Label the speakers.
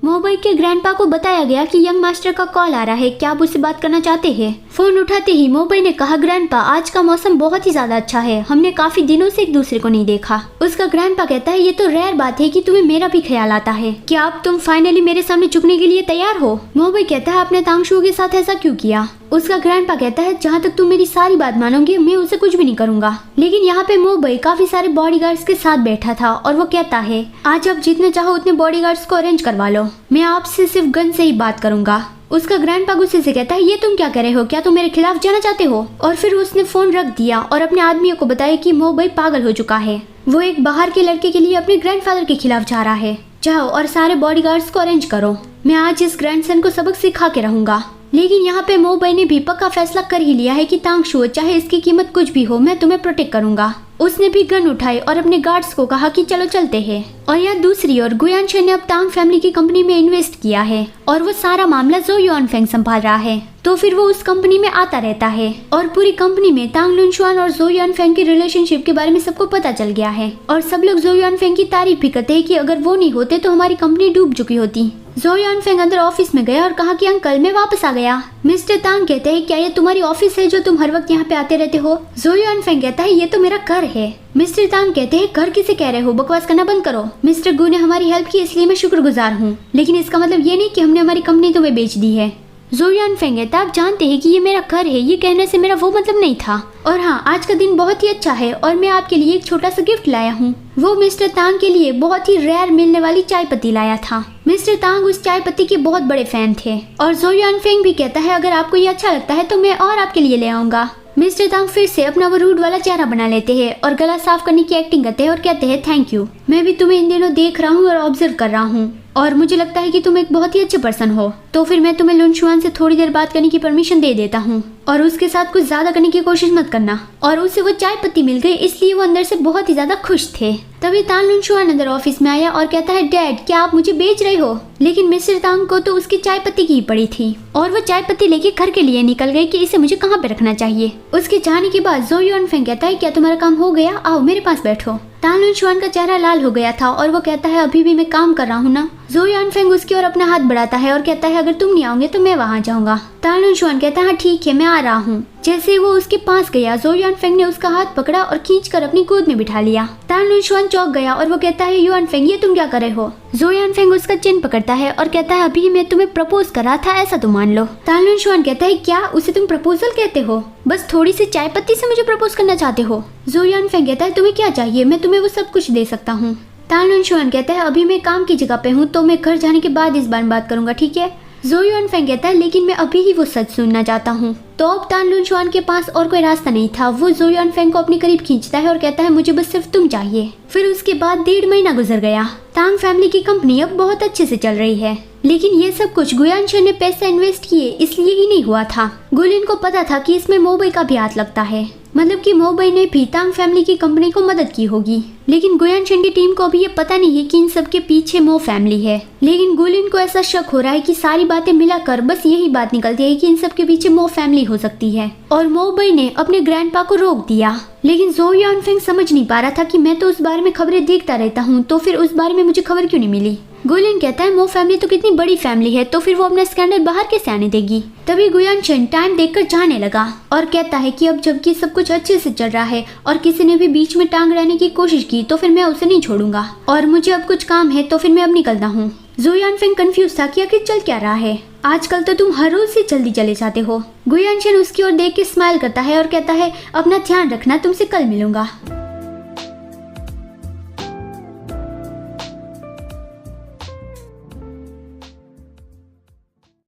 Speaker 1: Mobile के grandpa को बताया गया कि यंग मास्टर का कॉल आ रहा है, क्या आप उससे बात करना चाहते हैं। फोन उठाते ही मोबाइल ने कहा, ग्रैंडपा आज का मौसम बहुत ही ज्यादा अच्छा है, हमने काफी दिनों से एक दूसरे को नहीं देखा। उसका ग्रैंडपा कहता है, ये तो रेयर बात है कि तुम्हें मेरा भी ख्याल आता है, क्या अब तुम फाइनली मेरे सामने झुकने के लिए तैयार हो। मोबाइल कहता है, आपने तांगशू के साथ ऐसा क्यों किया। उसका ग्रैंडपा कहता है, जहाँ तक तुम मेरी सारी बात मानोगे मैं उसे कुछ भी नहीं करूंगा। लेकिन यहाँ पे मोबाइल काफी सारे बॉडीगार्ड्स के साथ बैठा था और वो कहता है, आज आप जितने चाहो उतने बॉडीगार्ड्स को अरेंज करवा लो, मैं आपसे सिर्फ गन से ही बात करूंगा। उसका ग्रैंडपा गुस्से से कहता है, ये तुम क्या कर रहे हो, क्या तुम मेरे खिलाफ जाना चाहते हो। और फिर उसने फोन रख दिया और अपने आदमियों को बताया कि मोबाइल पागल हो चुका है, वो एक बाहर के लड़के के लिए अपने ग्रैंडफादर के खिलाफ जा रहा है, जाओ और सारे बॉडीगार्ड्स को अरेंज करो, मैं आज इस ग्रैंडसन को सबक सिखा के रहूंगा। लेकिन यहाँ पे मोबाइल ने भी पक्का फैसला कर ही लिया है कि तांगशू चाहे इसकी कीमत कुछ भी हो, मैं तुम्हें प्रोटेक्ट करूंगा। उसने भी गन उठाई और अपने गार्ड्स को कहा कि चलो चलते हैं। और यहाँ दूसरी ओर गुयानशन ने अब तांग फैमिली की कंपनी में इन्वेस्ट किया है और वो सारा मामला जो युआनफेंग संभाल रहा है, तो फिर वो उस कंपनी में आता रहता है और पूरी कंपनी में तांग लुनशुआन और जो युआनफेंग के रिलेशनशिप के बारे में सबको पता चल गया है। और सब लोग जो युआनफेंग की तारीफ भी करते हैं कि अगर वो नहीं होते तो हमारी कंपनी डूब चुकी होती। जो युआनफेंग अंदर ऑफिस में गया और कहा कि अंकल मैं वापस आ गया। मिस्टर तांग कहते हैं, क्या ये तुम्हारी ऑफिस है जो तुम हर वक्त यहाँ पे आते रहते हो। जो युआनफेंग कहता है, ये तो मेरा घर है। मिस्टर तांग कहते हैं, घर किसे कह रहे हो, बकवास करना बंद करो। मिस्टर गु ने हमारी हेल्प की इसलिए मैं शुक्रगुजार हूँ, लेकिन इसका मतलब ये नहीं कि हमने हमारी कंपनी तुम्हें बेच दी है। जो युआनफेंग कहता है, आप जानते हैं कि ये मेरा घर है, ये कहने से मेरा वो मतलब नहीं था। और हाँ, आज का दिन बहुत ही अच्छा है और मैं आपके लिए एक छोटा सा गिफ्ट लाया हूँ। वो मिस्टर तांग के लिए बहुत ही रेयर मिलने वाली चाय पत्ती लाया था। मिस्टर तांग उस चाय पत्ती के बहुत बड़े फैन थे। और जो युआनफेंग भी कहता है, अगर आपको ये अच्छा लगता है तो मैं और आपके लिए ले आऊंगा। मिस्टर तांग फिर से अपना वो रूड वाला चेहरा बना लेते हैं और गला साफ करने की एक्टिंग करते हैं और कहते हैं, थैंक यू, मैं भी तुम्हें इन दिनों देख रहा हूँ और ऑब्जर्व कर रहा हूँ और मुझे लगता है कि तुम एक बहुत ही अच्छे पर्सन हो, तो फिर मैं तुम्हें लुनशुआन से थोड़ी देर बात करने की परमिशन दे देता हूँ और उसके साथ कुछ ज्यादा करने की कोशिश मत करना। और उसे वो चाय पत्ती मिल गई, इसलिए वो अंदर से बहुत ही ज्यादा खुश थे। तभी तांग लुनशुआन अंदर ऑफिस में आया और कहता है, डैड क्या आप मुझे बेच रहे हो। लेकिन मिस्टर तांग को तो उसकी चाय पत्ती की ही पड़ी थी और वो चाय पत्ती लेके घर के लिए निकल गई कि इसे मुझे कहाँ पे रखना चाहिए। उसके जाने के बाद जो युआनफेंग कहता है, क्या तुम्हारा काम हो गया, आओ मेरे पास बैठो। तांग लुनशुआन का चेहरा लाल हो गया था और वो कहता है, अभी भी मैं काम कर रहा हूँ ना। जो युआनफेंग उसकी ओर अपना हाथ बढ़ाता है और कहता है, अगर तुम नहीं आओगे तो मैं वहाँ जाऊंगा। तांग लुनशुआन कहता है, हाँ ठीक है मैं आ रहा हूँ। जैसे वो उसके पास गया, जो युआनफेंग ने उसका हाथ पकड़ा और खींचकर अपनी गोद में बिठा लिया। तांग लुनशुआन चौंक गया और वो कहता है, युआनफेंग ये तुम क्या कर रहे हो। जो युआनफेंग उसका चिन पकड़ता है और कहता है, अभी मैं तुम्हें प्रपोज कर रहा था, ऐसा तो मान लो। तांग लुनशुआन कहता है, क्या उसे तुम प्रपोजल कहते हो, बस थोड़ी सी चाय पत्ती से मुझे प्रपोज करना चाहते हो। जो युआनफेंग कहता है, तुम्हें क्या चाहिए, मैं तुम्हें वो सब कुछ दे सकता हूँ। तांग लुनशुआन कहता है, अभी मैं काम की जगह पे हूँ तो मैं घर जाने के बाद इस बारे में बात करूंगा, ठीक है। जो युआनफेंग कहता है, लेकिन मैं अभी ही वो सच सुनना चाहता हूँ। तो अब तांग लुनशुआन के पास और कोई रास्ता नहीं था, वो जो युआनफेंग को अपने करीब खींचता है और कहता है, मुझे बस सिर्फ तुम चाहिए। फिर उसके बाद 1.5 महीना गुजर गया। तांग फैमिली की कंपनी अब बहुत अच्छे से चल रही है, लेकिन ये सब कुछ गुयानशन ने पैसा इन्वेस्ट किए इसलिए ही नहीं हुआ था। गुलिन को पता था कि इसमें मोबाइल का भी हाथ लगता है, मतलब कि मोबाइल ने भी तांग फैमिली की कंपनी को मदद की होगी। लेकिन गुयानशन की टीम को अभी ये पता नहीं है कि इन सब के पीछे मो फैमिली है। लेकिन गुलिन को ऐसा शक हो रहा है कि सारी बातें मिलाकर बस यही बात निकलती है कि इन सब के पीछे मो फैमिली हो सकती है। और मोबाइल ने अपने ग्रैंडपा को रोक दिया। लेकिन जो युआनफेंग समझ नहीं पा रहा था कि मैं तो उस बारे में खबरें देखता रहता हूँ, तो फिर उस बारे में मुझे खबर क्यों नहीं मिली। गुलिन कहता है, मो फैमिली तो कितनी बड़ी फैमिली है, तो फिर वो अपना स्कैंडल बाहर कैसे आने देगी। तभी गुयानशन टाइम देखकर जाने लगा और कहता है कि अब जबकि सब कुछ अच्छे से चल रहा है और किसी ने भी बीच में टांग रहने की कोशिश की तो फिर मैं उसे नहीं छोड़ूंगा और मुझे अब कुछ काम है तो फिर मैं अब निकलता हूँ। जो युआनफेंग कंफ्यूज था कि आखिर चल क्या रहा है, आजकल तो तुम हर रोज से जल्दी चले जाते हो। गुयानशन उसकी ओर देख के स्माइल करता है और कहता है, अपना ध्यान रखना, तुमसे कल मिलूंगा।